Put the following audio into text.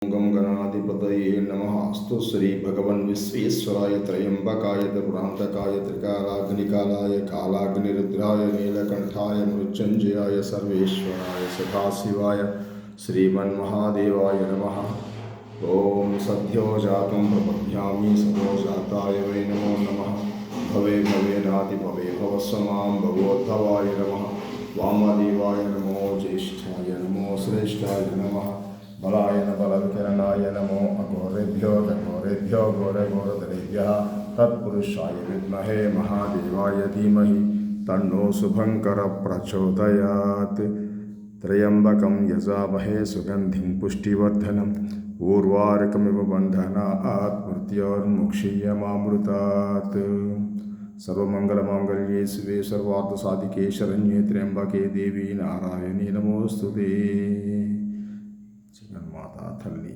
गं गणाधिपतये नमः। अस्तु श्री भगवन् विश्वेश्वराय त्रयंबकाय त्रिपुरान्तकाय त्रिकालाग्निकालाय कालाग्निरुद्राय नीलकण्ठाय मृत्युञ्जयाय सर्वेश्वराय सदाशिवाय श्रीमन्महादेवाय नमः। ॐ सद्यो जातं प्रपद्यामि सदो जाताय वै नमो नमः। भवे भवेनातिभवे भवस्वमां भगवोद्भवाय नमः। वामदेवाय नमो ज्येष्ठाय नमो श्रेष्ठाय नमः। बलायन बलविकरणाय नमो अघोरेभ्यो घोरेभ्यो घोरघोरधरेभ्यः तत्पुरुषाय विद्महे महादेवाय धीमहि तन्नो शुभंकर प्रचोदयात्। त्र्यंबकं यजामहे सुगंधिं पुष्टिवर्धनम् उर्वारुकमिव बन्धनात् मृत्योर्मुक्षीयमामृतात्। सर्वमंगलमांगल्ये शिवे सर्वार्थसाधिके शरण्ये त्र्यंबके देवी नारायणी नमोस्तुते। जगन्माता तल्ली